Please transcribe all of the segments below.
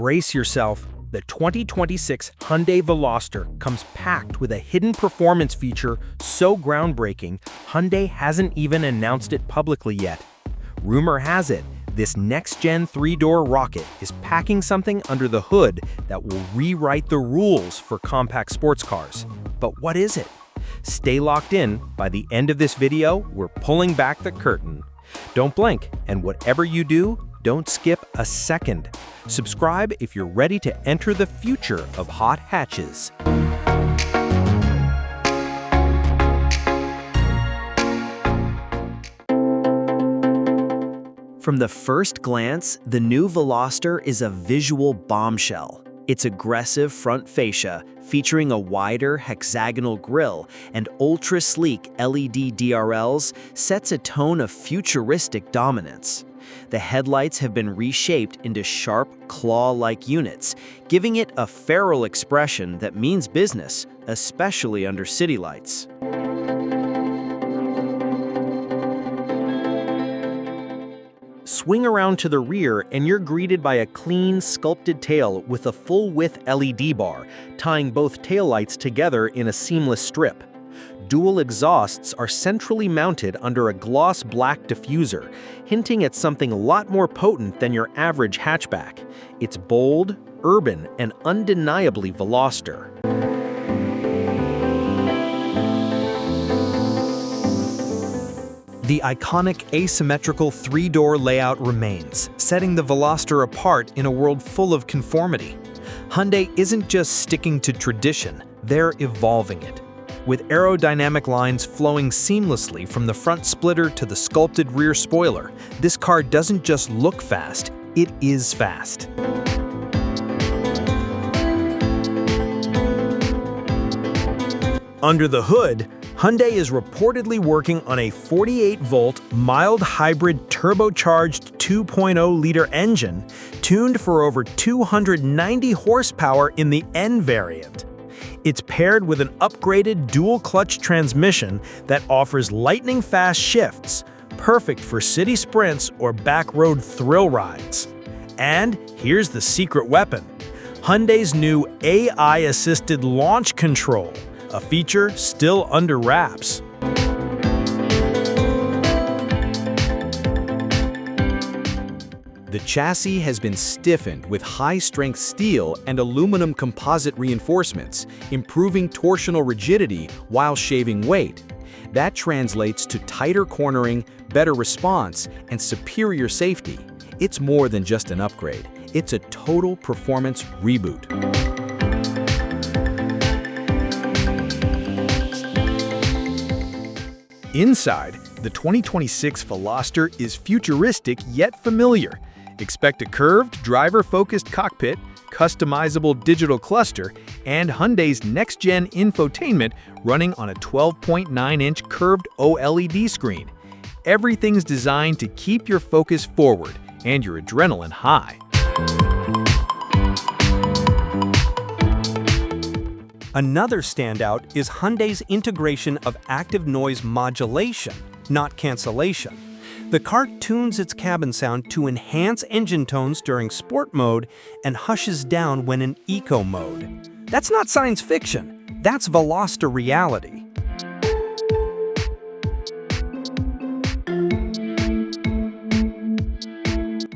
Brace yourself. The 2026 Hyundai Veloster comes packed with a hidden performance feature so groundbreaking, Hyundai hasn't even announced it publicly yet. Rumor has it, this next-gen three-door rocket is packing something under the hood that will rewrite the rules for compact sports cars. But what is it? Stay locked in. By the end of this video, we're pulling back the curtain. Don't blink, and whatever you do, don't skip a second. Subscribe if you're ready to enter the future of hot hatches. From the first glance, the new Veloster is a visual bombshell. Its aggressive front fascia, featuring a wider hexagonal grille and ultra-sleek LED DRLs, sets a tone of futuristic dominance. The headlights have been reshaped into sharp, claw-like units, giving it a feral expression that means business, especially under city lights. Swing around to the rear and you're greeted by a clean, sculpted tail with a full-width LED bar, tying both taillights together in a seamless strip. Dual exhausts are centrally mounted under a gloss black diffuser, hinting at something a lot more potent than your average hatchback. It's bold, urban, and undeniably Veloster. The iconic asymmetrical three-door layout remains, setting the Veloster apart in a world full of conformity. Hyundai isn't just sticking to tradition, they're evolving it. With aerodynamic lines flowing seamlessly from the front splitter to the sculpted rear spoiler, this car doesn't just look fast, it is fast. Under the hood, Hyundai is reportedly working on a 48-volt mild hybrid turbocharged 2.0-liter engine tuned for over 290 horsepower in the N variant. It's paired with an upgraded dual-clutch transmission that offers lightning-fast shifts, perfect for city sprints or back-road thrill rides. And here's the secret weapon: Hyundai's new AI-assisted launch control, a feature still under wraps. The chassis has been stiffened with high-strength steel and aluminum composite reinforcements, improving torsional rigidity while shaving weight. That translates to tighter cornering, better response, and superior safety. It's more than just an upgrade. It's a total performance reboot. Inside, the 2026 Veloster is futuristic yet familiar. Expect a curved, driver-focused cockpit, customizable digital cluster, and Hyundai's next-gen infotainment running on a 12.9-inch curved OLED screen. Everything's designed to keep your focus forward and your adrenaline high. Another standout is Hyundai's integration of active noise modulation, not cancellation. The car tunes its cabin sound to enhance engine tones during sport mode and hushes down when in eco mode. That's not science fiction, that's Veloster reality.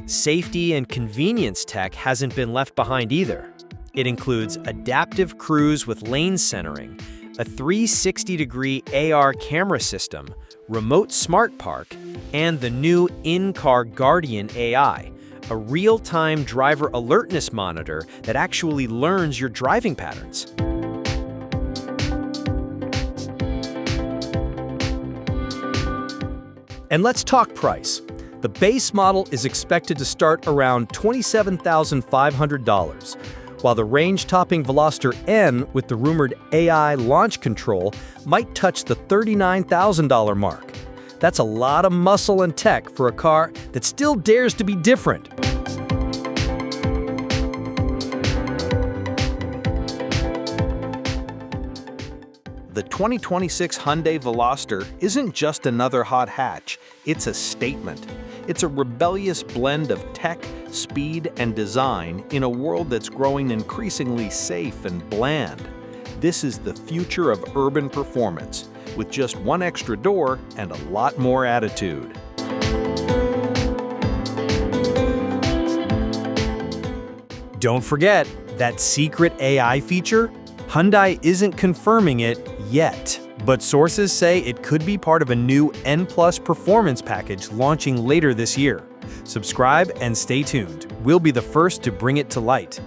Safety and convenience tech hasn't been left behind either. It includes adaptive cruise with lane centering, a 360-degree AR camera system, remote smart park, and the new in-car Guardian AI, a real-time driver alertness monitor that actually learns your driving patterns. And let's talk price. The base model is expected to start around $27,500, while the range-topping Veloster N with the rumored AI launch control might touch the $39,000 mark. That's a lot of muscle and tech for a car that still dares to be different. The 2026 Hyundai Veloster isn't just another hot hatch, it's a statement. It's a rebellious blend of tech, speed, and design in a world that's growing increasingly safe and bland. This is the future of urban performance, with just one extra door and a lot more attitude. Don't forget that secret AI feature? Hyundai isn't confirming it yet, but sources say it could be part of a new N+ performance package launching later this year. Subscribe and stay tuned. We'll be the first to bring it to light.